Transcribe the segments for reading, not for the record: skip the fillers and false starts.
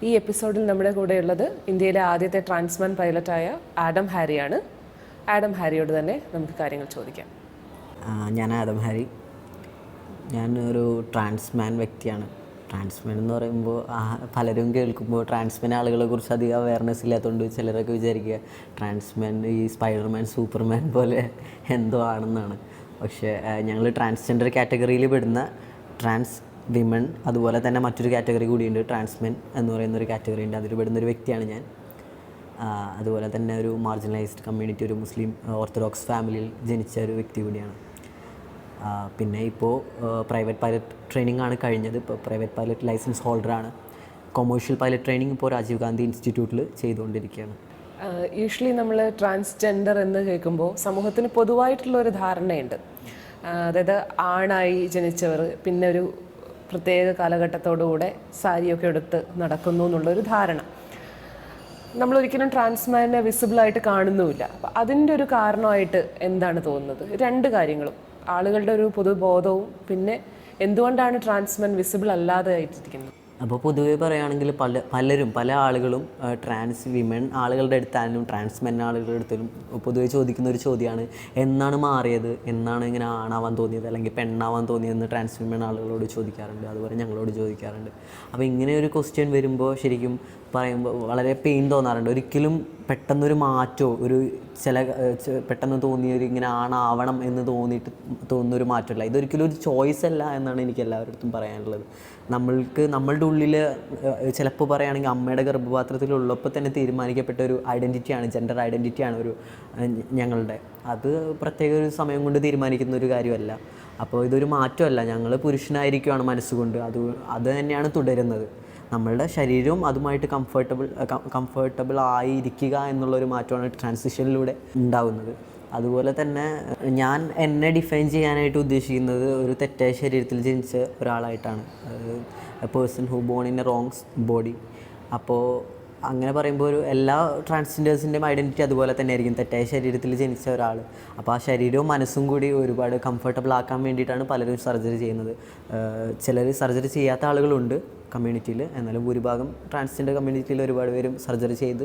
ഈ എപ്പിസോഡിൽ നമ്മുടെ കൂടെയുള്ളത് ഇന്ത്യയിലെ ആദ്യത്തെ ട്രാൻസ്മാൻ പൈലറ്റായ ആഡം ഹാരിയാണ്. ആഡം ഹാരിയോട് തന്നെ നമുക്ക് കാര്യങ്ങൾ ചോദിക്കാം. ഞാൻ ആഡം ഹാരി. ഞാനൊരു ട്രാൻസ്മാൻ വ്യക്തിയാണ്. ട്രാൻസ്മാൻ എന്ന് പറയുമ്പോൾ പലരും കേൾക്കുമ്പോൾ ട്രാൻസ്മാൻ ആളുകളെ കുറിച്ച് അധികം അവയർനെസ് ഇല്ലാത്തതുകൊണ്ട് ചിലരൊക്കെ വിചാരിക്കുക ട്രാൻസ്മാൻ ഈ സ്പൈഡർമാൻ സൂപ്പർമാൻ പോലെ എന്തോ ആണെന്നാണ്. പക്ഷേ ഞങ്ങൾ ട്രാൻസ്ജെൻഡർ കാറ്റഗറിയിൽ പെടുന്ന ട്രാൻസ് വിമൺ, അതുപോലെ തന്നെ മറ്റൊരു കാറ്റഗറി കൂടിയുണ്ട് ട്രാൻസ്മെൻ എന്ന് പറയുന്നൊരു കാറ്റഗറി ഉണ്ട്. അതിൽ പെടുന്നൊരു വ്യക്തിയാണ് ഞാൻ. അതുപോലെ തന്നെ ഒരു മാർജിനലൈസ്ഡ് കമ്മ്യൂണിറ്റി, ഒരു മുസ്ലിം ഓർത്തഡോക്സ് ഫാമിലിയിൽ ജനിച്ച ഒരു വ്യക്തി കൂടിയാണ്. പിന്നെ ഇപ്പോൾ പ്രൈവറ്റ് പൈലറ്റ് ട്രെയിനിങ് ആണ് കഴിഞ്ഞത്. ഇപ്പോൾ പ്രൈവറ്റ് പൈലറ്റ് ലൈസൻസ് ഹോൾഡറാണ്. കൊമേഴ്ഷ്യൽ പൈലറ്റ് ട്രെയിനിങ് ഇപ്പോൾ രാജീവ് ഗാന്ധി ഇൻസ്റ്റിറ്റ്യൂട്ടിൽ ചെയ്തുകൊണ്ടിരിക്കുകയാണ്. യൂഷ്വലി നമ്മൾ ട്രാൻസ്ജെൻഡർ എന്ന് കേൾക്കുമ്പോൾ സമൂഹത്തിന് പൊതുവായിട്ടുള്ളൊരു ധാരണയുണ്ട്. അതായത് ആണായി ജനിച്ചവർ പിന്നെ ഒരു പ്രത്യേക കാലഘട്ടത്തോടുകൂടെ സാരിയൊക്കെ എടുത്ത് നടക്കുന്നു എന്നുള്ളൊരു ധാരണ. നമ്മളൊരിക്കലും ട്രാൻസ്മാനെ വിസിബിളായിട്ട് കാണുന്നുമില്ല. അപ്പം അതിൻ്റെ ഒരു കാരണമായിട്ട് എന്താണ് തോന്നുന്നത്? രണ്ട് കാര്യങ്ങളും, ആളുകളുടെ ഒരു പൊതുബോധവും പിന്നെ എന്തുകൊണ്ടാണ് ട്രാൻസ്മാൻ വിസിബിൾ അല്ലാതെ ആയിട്ടിരിക്കുന്നത്. അപ്പോൾ പൊതുവെ പറയുകയാണെങ്കിൽ പല ആളുകളും ട്രാൻസ് വിമൻ ആളുകളുടെ അടുത്തായാലും ട്രാൻസ്മെൻ ആളുകളുടെ അടുത്താലും പൊതുവെ ചോദിക്കുന്ന ഒരു ചോദ്യമാണ്, എന്നാണ് മാറിയത്, എന്നാണ് ഇങ്ങനെ ആണാവാൻ തോന്നിയത് അല്ലെങ്കിൽ പെണ്ണാവാൻ തോന്നിയതെന്ന് ട്രാൻസ് വിമൻ ആളുകളോട് ചോദിക്കാറുണ്ട്. അതുപോലെ ഞങ്ങളോട് ചോദിക്കാറുണ്ട്. അപ്പോൾ ഇങ്ങനെ ഒരു ക്വസ്റ്റ്യൻ വരുമ്പോൾ ശരിക്കും പറയുമ്പോൾ വളരെ പെയിൻ തോന്നാറുണ്ട്. ഒരിക്കലും പെട്ടെന്നൊരു മാറ്റമോ പെട്ടെന്ന് തോന്നിയൊരു ഇങ്ങനെ ആണാവണം എന്ന് തോന്നുന്നൊരു മാറ്റമല്ല. ഇതൊരിക്കലും ഒരു ചോയ്സ് അല്ല എന്നാണ് എനിക്ക് എല്ലാവരുടെ അടുത്തും പറയാനുള്ളത്. നമ്മളുടെ ഉള്ളിൽ ചിലപ്പോൾ പറയുകയാണെങ്കിൽ അമ്മയുടെ ഗർഭപാത്രത്തിലുള്ളപ്പോൾ തന്നെ തീരുമാനിക്കപ്പെട്ട ഒരു ഐഡൻറ്റിറ്റിയാണ്, ജെൻഡർ ഐഡൻറ്റിറ്റിയാണ് ഞങ്ങളുടെ. അത് പ്രത്യേക ഒരു സമയം കൊണ്ട് തീരുമാനിക്കുന്ന ഒരു കാര്യമല്ല. അപ്പോൾ ഇതൊരു മാറ്റമല്ല. ഞങ്ങൾ പുരുഷനായിരിക്കുകയാണ് മനസ്സുകൊണ്ട്. അത് തന്നെയാണ് തുടരുന്നത്. നമ്മളുടെ ശരീരവും അതുമായിട്ട് കംഫർട്ടബിൾ ആയിരിക്കുക എന്നുള്ളൊരു മാറ്റമാണ് ട്രാൻസിഷനിലൂടെ ഉണ്ടാകുന്നത്. അതുപോലെ തന്നെ ഞാൻ എന്നെ ഡിഫൈൻ ചെയ്യാനായിട്ട് ഉദ്ദേശിക്കുന്നത് ഒരു തെറ്റായ ശരീരത്തിൽ ജനിച്ച ഒരാളായിട്ടാണ്. A person who born in a wrong body. അപ്പോൾ അങ്ങനെ പറയുമ്പോൾ എല്ലാ ട്രാൻസ്ജെൻഡേഴ്സിൻ്റെയും ഐഡൻറ്റിറ്റി അതുപോലെ തന്നെ ആയിരിക്കും, തെറ്റായ ശരീരത്തിൽ ജനിച്ച ഒരാൾ. അപ്പോൾ ആ ശരീരവും മനസ്സും കൂടി ഒരുപാട് കംഫർട്ടബിൾ ആക്കാൻ വേണ്ടിയിട്ടാണ് പലരും സർജറി ചെയ്യുന്നത്. ചിലർ സർജറി ചെയ്യാത്ത ആളുകളുണ്ട് കമ്മ്യൂണിറ്റിയിൽ. എന്നാലും ഭൂരിഭാഗം ട്രാൻസ്ജെൻഡർ കമ്മ്യൂണിറ്റിയിൽ ഒരുപാട് പേരും സർജറി ചെയ്ത്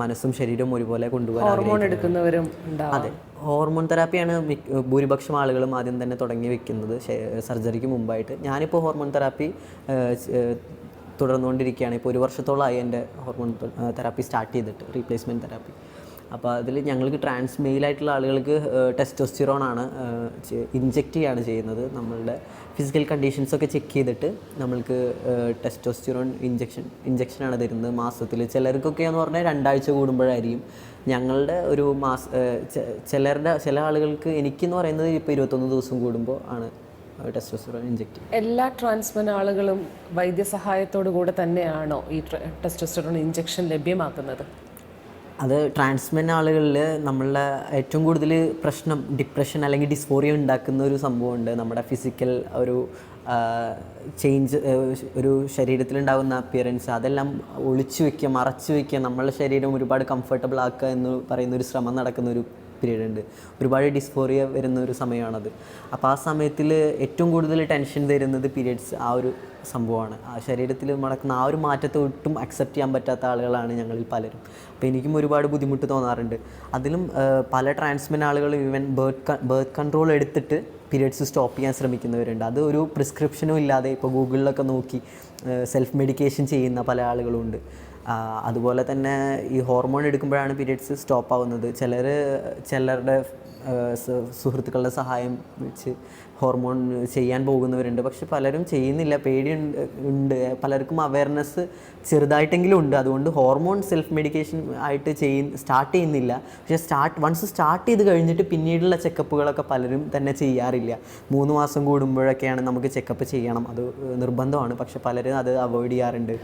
മനസ്സും ശരീരവും ഒരുപോലെ കൊണ്ടുപോകാൻ ഹോർമോൺ എടുക്കുന്നവരും. അതെ, ഹോർമോൺ തെറാപ്പിയാണ് ഭൂരിപക്ഷം ആളുകളും ആദ്യം തന്നെ തുടങ്ങി വെക്കുന്നത് സർജറിക്ക് മുമ്പായിട്ട്. ഞാനിപ്പോൾ ഹോർമോൺ തെറാപ്പി തുടർന്നുകൊണ്ടിരിക്കുകയാണ്. ഇപ്പോൾ 1 വർഷത്തോളമായി എൻ്റെ ഹോർമോൺ തെറാപ്പി സ്റ്റാർട്ട് ചെയ്തിട്ട്, റീപ്ലേസ്മെൻറ്റ് തെറാപ്പി. അപ്പോൾ അതിൽ ഞങ്ങൾക്ക് ട്രാൻസ് മെയിലായിട്ടുള്ള ആളുകൾക്ക് ടെസ്റ്റോസ്റ്റിറോണാണ് ഇൻജെക്റ്റ് ചെയ്യാണ് ചെയ്യുന്നത്. നമ്മളുടെ ഫിസിക്കൽ കണ്ടീഷൻസൊക്കെ ചെക്ക് ചെയ്തിട്ട് നമ്മൾക്ക് ടെസ്റ്റോസ്റ്റിറോൺ ഇഞ്ചക്ഷനാണ് തരുന്നത് മാസത്തിൽ. ചിലർക്കൊക്കെ എന്ന് പറഞ്ഞാൽ 2 ആഴ്ച കൂടുമ്പോഴായിരിക്കും. ഞങ്ങളുടെ ഒരു ചില ആളുകൾക്ക്, എനിക്കെന്ന് പറയുന്നത് ഇപ്പോൾ 21 ദിവസം കൂടുമ്പോൾ ആണ് ടെസ്റ്റോസ്റ്റിറോൺ ഇഞ്ചെക്റ്റ്. എല്ലാ ട്രാൻസ്മെൻ ആളുകളും വൈദ്യസഹായത്തോടു കൂടെ തന്നെയാണോ ഈ ടെസ്റ്റോസ്റ്റിറോൺ ഇഞ്ചക്ഷൻ ലഭ്യമാക്കുന്നത്? അത് ട്രാൻസ്മെൻ ആളുകളിൽ നമ്മളുടെ ഏറ്റവും കൂടുതൽ പ്രശ്നം ഡിപ്രഷൻ അല്ലെങ്കിൽ ഡിസ്ഫോറിയ ഉണ്ടാക്കുന്ന ഒരു സംഭവമുണ്ട്. നമ്മുടെ ഫിസിക്കൽ ഒരു ചേഞ്ച്, ഒരു ശരീരത്തിലുണ്ടാകുന്ന അപ്പിയറൻസ്, അതെല്ലാം ഒളിച്ചു വയ്ക്കുക, മറച്ചു വയ്ക്കുക, നമ്മളുടെ ശരീരം ഒരുപാട് കംഫർട്ടബിൾ ആക്കുക എന്ന് പറയുന്നൊരു ശ്രമം നടക്കുന്നൊരു പീരീഡ് ഉണ്ട്. ഒരുപാട് ഡിസ്ഫോറിയ വരുന്ന ഒരു സമയമാണത്. അപ്പോൾ ആ സമയത്തിൽ ഏറ്റവും കൂടുതൽ ടെൻഷൻ തരുന്നത് പീരിയഡ്സ്, ആ ഒരു സംഭവമാണ്. ആ ശരീരത്തിൽ നടക്കുന്ന ആ ഒരു മാറ്റത്തെ ഒട്ടും അക്സെപ്റ്റ് ചെയ്യാൻ പറ്റാത്ത ആളുകളാണ് ഞങ്ങളിൽ പലരും. അപ്പോൾ എനിക്കും ഒരുപാട് ബുദ്ധിമുട്ട് തോന്നാറുണ്ട്. അതിലും പല ട്രാൻസ്മെൻ ആളുകൾ ഈവൻ ബർത്ത് കൺട്രോൾ എടുത്തിട്ട് പീരിയഡ്സ് സ്റ്റോപ്പ് ചെയ്യാൻ ശ്രമിക്കുന്നവരുണ്ട്. അത് ഒരു പ്രിസ്ക്രിപ്ഷനും ഇല്ലാതെ ഇപ്പോൾ ഗൂഗിളിലൊക്കെ നോക്കി സെൽഫ് മെഡിക്കേഷൻ ചെയ്യുന്ന പല ആളുകളുമുണ്ട്. അതുപോലെ തന്നെ ഈ ഹോർമോൺ എടുക്കുമ്പോഴാണ് പീരിയഡ്സ് സ്റ്റോപ്പ് ആവുന്നത്. ചിലരുടെ സുഹൃത്തുക്കളുടെ സഹായം വെച്ച് ഹോർമോൺ ചെയ്യാൻ പോകുന്നവരുണ്ട്. പക്ഷെ പലരും ചെയ്യുന്നില്ല, പേടിയുണ്ട്. പലർക്കും അവയർനെസ് ചെറുതായിട്ടെങ്കിലും ഉണ്ട്. അതുകൊണ്ട് ഹോർമോൺ സെൽഫ് മെഡിക്കേഷൻ ആയിട്ട് സ്റ്റാർട്ട് ചെയ്യുന്നില്ല. പക്ഷേ വൺസ് സ്റ്റാർട്ട് ചെയ്ത് കഴിഞ്ഞിട്ട് പിന്നീടുള്ള ചെക്കപ്പുകളൊക്കെ പലരും തന്നെ ചെയ്യാറില്ല. 3 മാസം കൂടുമ്പോഴൊക്കെയാണ് നമുക്ക് ചെക്കപ്പ് ചെയ്യണം, അത് നിർബന്ധമാണ്. പക്ഷെ പലരും അത് അവോയ്ഡ് ചെയ്യാറുണ്ട്.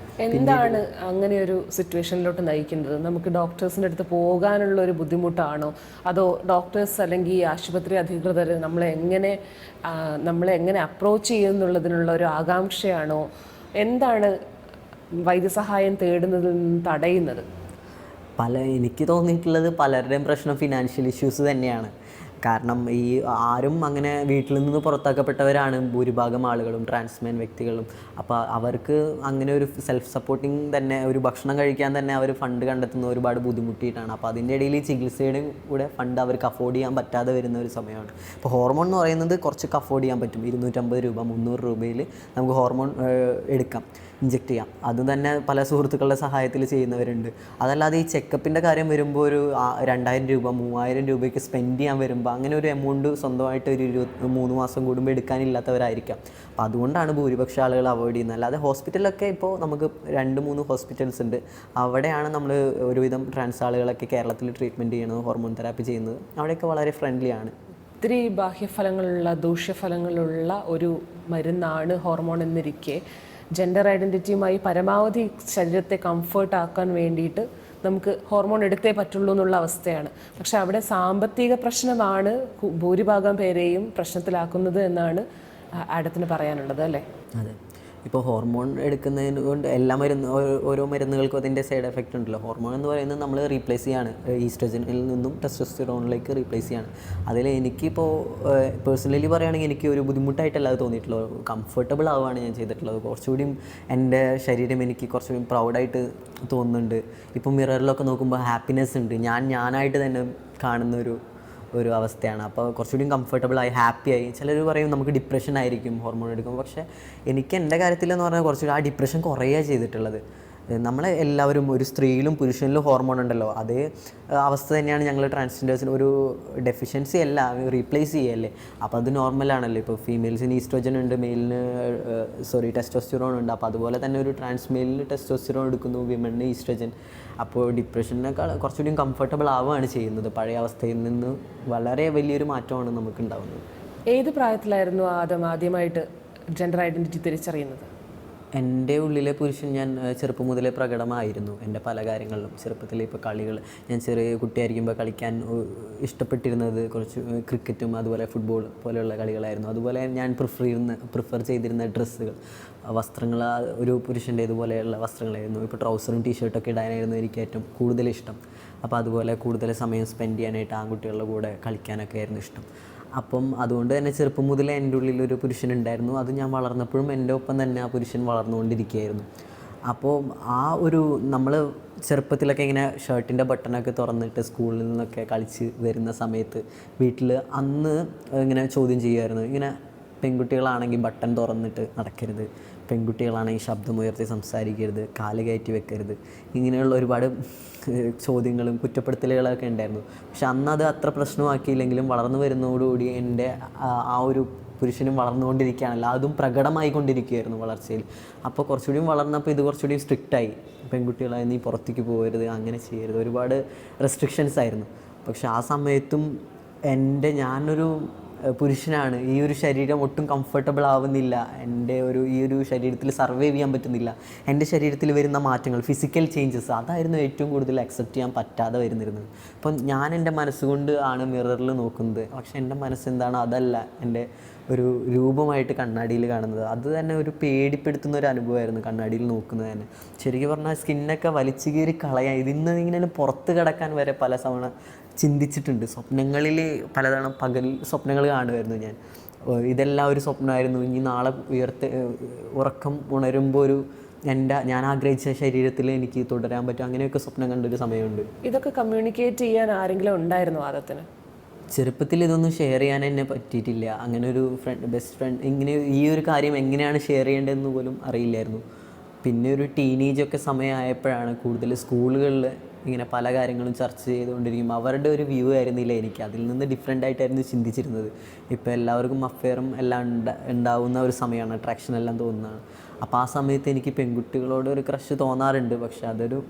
എന്താണ് അങ്ങനെ ഒരു സിറ്റുവേഷനിലോട്ട് നയിക്കുന്നത്? നമുക്ക് ഡോക്ടേഴ്സിൻ്റെ അടുത്ത് പോകാനുള്ള ഒരു ബുദ്ധിമുട്ടാണോ, അതോ ഡോക്ടേഴ്സ് അല്ലെങ്കിൽ ആശുപത്രി അധികൃതർ നമ്മളെ എങ്ങനെ അപ്രോച്ച് ചെയ്യുന്നുള്ളതിനുള്ള ഒരു ആകാംക്ഷയാണോ? എന്താണ് വൈദ്യസഹായം തേടുന്നതിൽ നിന്ന് തടയുന്നത്? എനിക്ക് തോന്നിയിട്ടുള്ളത് പലരുടെയും പ്രശ്നം ഫിനാൻഷ്യൽ ഇഷ്യൂസ് തന്നെയാണ്. കാരണം ഈ ആരും അങ്ങനെ വീട്ടിൽ നിന്ന് പുറത്താക്കപ്പെട്ടവരാണ് ഭൂരിഭാഗം ആളുകളും, ട്രാൻസ്മെൻ വ്യക്തികളും. അപ്പോൾ അവർക്ക് അങ്ങനെ ഒരു സെൽഫ് സപ്പോർട്ടിങ് തന്നെ, ഒരു ഭക്ഷണം കഴിക്കാൻ തന്നെ അവർ ഫണ്ട് കണ്ടെത്തുന്ന ഒരുപാട് ബുദ്ധിമുട്ടിയിട്ടാണ്. അപ്പോൾ അതിൻ്റെ ഇടയിൽ ഈ ചികിത്സയുടെയും കൂടെ ഫണ്ട് അവർക്ക് അഫോർഡ് ചെയ്യാൻ പറ്റാതെ വരുന്ന ഒരു സമയമാണ്. ഇപ്പോൾ ഹോർമോൺ എന്ന് പറയുന്നത് കുറച്ചൊക്കെ അഫോർഡ് ചെയ്യാൻ പറ്റും. 250 രൂപ 300 രൂപയിൽ നമുക്ക് ഹോർമോൺ എടുക്കാം, ഇഞ്ചെക്ട് ചെയ്യാം. അത് തന്നെ പല സുഹൃത്തുക്കളുടെ സഹായത്തിൽ ചെയ്യുന്നവരുണ്ട്. അതല്ലാതെ ഈ ചെക്കപ്പിൻ്റെ കാര്യം വരുമ്പോൾ ഒരു 2000 രൂപ 3000 രൂപയ്ക്ക് സ്പെൻഡ് ചെയ്യാൻ വരുമ്പോൾ അങ്ങനെ ഒരു എമൗണ്ട് സ്വന്തമായിട്ട് ഒരു 23 മാസം കൂടുമ്പോൾ എടുക്കാനില്ലാത്തവരായിരിക്കാം. അപ്പോൾ അതുകൊണ്ടാണ് ഭൂരിപക്ഷ ആളുകൾ അവോയ്ഡ് ചെയ്യുന്നത്. അല്ലാതെ ഹോസ്പിറ്റലൊക്കെ ഇപ്പോൾ നമുക്ക് 2-3 ഹോസ്പിറ്റൽസ് ഉണ്ട്. അവിടെയാണ് നമ്മൾ ഒരുവിധം ട്രാൻസ് ആളുകളൊക്കെ കേരളത്തിൽ ട്രീറ്റ്മെൻറ്റ് ചെയ്യുന്നത്, ഹോർമോൺ തെറാപ്പി ചെയ്യുന്നത്. അവിടെയൊക്കെ വളരെ ഫ്രണ്ട്ലി ആണ്. ഒത്തിരി ബാഹ്യഫലങ്ങളുള്ള, ദൂഷ്യഫലങ്ങളുള്ള ഒരു മരുന്നാണ് ഹോർമോൺ എന്നിരിക്കെ ജെൻഡർ ഐഡൻറ്റിറ്റിയുമായി പരമാവധി ശരീരത്തെ കംഫർട്ട് ആക്കാൻ വേണ്ടിയിട്ട് നമുക്ക് ഹോർമോൺ എടുത്തേ പറ്റുള്ളൂ എന്നുള്ള അവസ്ഥയാണ്. പക്ഷെ അവിടെ സാമ്പത്തിക പ്രശ്നമാണ് ഭൂരിഭാഗം പേരെയും പ്രശ്നത്തിലാക്കുന്നത് എന്നാണ് ആഡത്തിന് പറയാനുള്ളത്, അല്ലേ? അതെ. ഇപ്പോൾ ഹോർമോൺ എടുക്കുന്നതിന് കൊണ്ട് എല്ലാ ഓരോ മരുന്നുകൾക്കും അതിൻ്റെ സൈഡ് എഫക്റ്റ് ഉണ്ടല്ലോ. ഹോർമോൺ എന്ന് പറയുന്നത് നമ്മൾ റീപ്ലേസ് ചെയ്യാണ്, ഈസ്ട്രജനിൽ നിന്നും ടെസ്റ്റോസ്റ്റെറോണിലേക്ക് റീപ്ലേസ് ചെയ്യാണ്. അതിൽ എനിക്കിപ്പോൾ പേഴ്സണലി പറയുകയാണെങ്കിൽ എനിക്ക് ഒരു ബുദ്ധിമുട്ടായിട്ടല്ല അത് തോന്നിയിട്ടുള്ളത്. കംഫർട്ടബിൾ ആവുകയാണ് ഞാൻ ചെയ്തിട്ടുള്ളത്. കുറച്ചുകൂടിയും എൻ്റെ ശരീരം എനിക്ക് കുറച്ചുകൂടി പ്രൗഡായിട്ട് തോന്നുന്നുണ്ട്. ഇപ്പോൾ മിററിലൊക്കെ നോക്കുമ്പോൾ ഹാപ്പിനെസ് ഉണ്ട്. ഞാനായിട്ട് തന്നെ കാണുന്ന ഒരു അവസ്ഥയാണ്. അപ്പോൾ കുറച്ചുകൂടി കംഫർട്ടബിളായി, ഹാപ്പിയായി. ചിലർ പറയും നമുക്ക് ഡിപ്രഷൻ ആയിരിക്കും ഹോർമോൺ എടുക്കുമ്പോൾ. പക്ഷേ എനിക്ക് എൻ്റെ കാര്യത്തിലെന്ന് പറഞ്ഞാൽ കുറച്ചുകൂടി ആ ഡിപ്രഷൻ കുറയുകയാണ് ചെയ്തിട്ടുള്ളത്. നമ്മളെ എല്ലാവരും, ഒരു സ്ത്രീയിലും പുരുഷനിലും ഹോർമോൺ ഉണ്ടല്ലോ, അതേ അവസ്ഥ തന്നെയാണ് ഞങ്ങൾ ട്രാൻസ്ജെൻഡേഴ്സിന്. ഒരു ഡെഫിഷ്യൻസി അല്ല, റീപ്ലേസ് ചെയ്യല്ലേ. അപ്പോൾ അത് നോർമലാണല്ലോ. ഇപ്പോൾ ഫീമെയിൽസിന് ഈസ്ട്രോജൻ ഉണ്ട്, മെയിലിന് ടെസ്റ്റോസ്റ്റിറോൺ ഉണ്ട്. അപ്പോൾ അതുപോലെ തന്നെ ഒരു ട്രാൻസ് മെയിലിന് ടെസ്റ്റോസ്റ്റിറോൺ എടുക്കുന്നു, വിമണിന് ഈസ്ട്രോജൻ. അപ്പോൾ ഡിപ്രഷനേക്കാൾ കുറച്ചുകൂടി കംഫർട്ടബിൾ ആവുകയാണ് ചെയ്യുന്നത്. പഴയ അവസ്ഥയിൽ നിന്ന് വളരെ വലിയൊരു മാറ്റമാണ് നമുക്ക് ഉണ്ടാകുന്നത്. ഏത് പ്രായത്തിലായിരുന്നു ആദ്യമായിട്ട് ജെൻഡർ ഐഡൻറ്റിറ്റി തിരിച്ചറിയുന്നത്? എൻ്റെ ഉള്ളിലെ പുരുഷൻ ഞാൻ ചെറുപ്പം മുതലേ പ്രകടമായിരുന്നു. എൻ്റെ പല കാര്യങ്ങളിലും ചെറുപ്പത്തിൽ ഇപ്പോൾ കളികൾ, ഞാൻ ചെറിയ കുട്ടിയായിരിക്കുമ്പോൾ കളിക്കാൻ ഇഷ്ടപ്പെട്ടിരുന്നത് കുറച്ച് ക്രിക്കറ്റും അതുപോലെ ഫുട്ബോൾ പോലെയുള്ള കളികളായിരുന്നു. അതുപോലെ ഞാൻ പ്രിഫർ ചെയ്തിരുന്ന ഡ്രസ്സുകൾ, വസ്ത്രങ്ങൾ ഒരു പുരുഷൻ്റെ ഇതുപോലെയുള്ള വസ്ത്രങ്ങളായിരുന്നു. ഇപ്പോൾ ട്രൗസറും ടീഷർട്ടൊക്കെ ഇടാനായിരുന്നു എനിക്ക് ഏറ്റവും കൂടുതൽ ഇഷ്ടം. അപ്പോൾ അതുപോലെ കൂടുതൽ സമയം സ്പെൻഡ് ചെയ്യാനായിട്ട് ആൺകുട്ടികളുടെ കൂടെ കളിക്കാനൊക്കെ ആയിരുന്നു ഇഷ്ടം. അപ്പം അതുകൊണ്ട് തന്നെ ചെറുപ്പം മുതലേ എൻ്റെ ഉള്ളിലൊരു പുരുഷനുണ്ടായിരുന്നു. അത് ഞാൻ വളർന്നപ്പോഴും എൻ്റെ ഒപ്പം തന്നെ ആ പുരുഷൻ വളർന്നുകൊണ്ടിരിക്കുകയായിരുന്നു. അപ്പോൾ ആ ഒരു നമ്മൾ ചെറുപ്പത്തിലൊക്കെ ഇങ്ങനെ ഷർട്ടിൻ്റെ ബട്ടണൊക്കെ തുറന്നിട്ട് സ്കൂളിൽ നിന്നൊക്കെ കളിച്ച് വരുന്ന സമയത്ത് വീട്ടിൽ അന്ന് ഇങ്ങനെ ചോദ്യം ചെയ്യുമായിരുന്നു, ഇങ്ങനെ പെൺകുട്ടികളാണെങ്കിൽ ബട്ടൺ തുറന്നിട്ട് നടക്കരുത്, പെൺകുട്ടികളാണെങ്കിൽ ശബ്ദമുയർത്തി സംസാരിക്കരുത്, കാല് കയറ്റി വെക്കരുത്, ഇങ്ങനെയുള്ള ഒരുപാട് ചോദ്യങ്ങളും കുറ്റപ്പെടുത്തലുകളൊക്കെ ഉണ്ടായിരുന്നു. പക്ഷെ അന്നത് അത്ര പ്രശ്നമാക്കിയില്ലെങ്കിലും വളർന്നു വരുന്നതോടുകൂടി എൻ്റെ ആ ഒരു പുരുഷനും വളർന്നുകൊണ്ടിരിക്കുകയാണല്ലോ, അതും പ്രകടമായിക്കൊണ്ടിരിക്കുകയായിരുന്നു വളർച്ചയിൽ. അപ്പോൾ കുറച്ചുകൂടി വളർന്നപ്പോൾ ഇത് കുറച്ചുകൂടി സ്ട്രിക്റ്റായി. പെൺകുട്ടികളായി നീ പുറത്തേക്ക് പോകരുത്, അങ്ങനെ ചെയ്യരുത്, ഒരുപാട് റെസ്ട്രിക്ഷൻസ് ആയിരുന്നു. പക്ഷെ ആ സമയത്തും ഞാനൊരു പുരുഷനാണ്, ഈ ഒരു ശരീരം ഒട്ടും കംഫർട്ടബിൾ ആവുന്നില്ല, ഈ ഒരു ശരീരത്തിൽ സർവൈവ് ചെയ്യാൻ പറ്റുന്നില്ല. എൻ്റെ ശരീരത്തിൽ വരുന്ന മാറ്റങ്ങൾ, ഫിസിക്കൽ ചേഞ്ചസ്, അതായിരുന്നു ഏറ്റവും കൂടുതൽ അക്സെപ്റ്റ് ചെയ്യാൻ പറ്റാതെ വരുന്നിരുന്നത്. അപ്പം ഞാൻ എൻ്റെ മനസ്സുകൊണ്ട് ആണ് മിററിൽ നോക്കുന്നത്. പക്ഷേ എൻ്റെ മനസ്സെന്താണ്, അതല്ല എൻ്റെ ഒരു രൂപമായിട്ട് കണ്ണാടിയിൽ കാണുന്നത്. അത് തന്നെ ഒരു പേടിപ്പെടുത്തുന്ന ഒരു അനുഭവമായിരുന്നു കണ്ണാടിയിൽ നോക്കുന്നത് തന്നെ. ശരിക്കും പറഞ്ഞാൽ സ്കിന്നൊക്കെ വലിച്ചു കീറി കളയാൻ, ഇതിന്ന് ഇങ്ങനെ പുറത്ത് കിടക്കാൻ വരെ പല തവണ ചിന്തിച്ചിട്ടുണ്ട്. സ്വപ്നങ്ങളിൽ പലതവണ പകൽ സ്വപ്നങ്ങൾ കാണുമായിരുന്നു ഞാൻ. ഇതെല്ലാം ഒരു സ്വപ്നമായിരുന്നു, ഇനി നാളെ ഉറക്കം ഉണരുമ്പോൾ ഞാൻ ആഗ്രഹിച്ച ശരീരത്തിൽ എനിക്ക് തുടരാൻ പറ്റും, അങ്ങനെയൊക്കെ സ്വപ്നം കണ്ടൊരു സമയമുണ്ട്. ഇതൊക്കെ കമ്മ്യൂണിക്കേറ്റ് ചെയ്യാൻ ആരെങ്കിലും ഉണ്ടായിരുന്നു ആദത്തിന്? ചെറുപ്പത്തിൽ ഇതൊന്നും ഷെയർ ചെയ്യാൻ എന്നെ പറ്റിയിട്ടില്ല. അങ്ങനെ ഒരു ബെസ്റ്റ് ഫ്രണ്ട്, ഇങ്ങനെ ഈ ഒരു കാര്യം എങ്ങനെയാണ് ഷെയർ ചെയ്യേണ്ടതെന്ന് പോലും അറിയില്ലായിരുന്നു. പിന്നെ ഒരു ടീനേജൊക്കെ സമയമായപ്പോഴാണ് കൂടുതൽ സ്കൂളുകളിൽ ഇങ്ങനെ പല കാര്യങ്ങളും ചർച്ച ചെയ്തുകൊണ്ടിരിക്കുമ്പോൾ അവരുടെ ഒരു വ്യൂ ആയിരുന്നില്ല എനിക്ക്, അതിൽ നിന്ന് ഡിഫറെൻ്റ് ആയിട്ടായിരുന്നു ചിന്തിച്ചിരുന്നത്. ഇപ്പോൾ എല്ലാവർക്കും അഫെയറും എല്ലാം ഉണ്ടാവുന്ന ഒരു സമയമാണ്, അട്രാക്ഷൻ എല്ലാം തോന്നുന്നതാണ്. അപ്പോൾ ആ സമയത്ത് എനിക്ക് പെൺകുട്ടികളോട് ഒരു ക്രഷ് തോന്നാറുണ്ട്. പക്ഷെ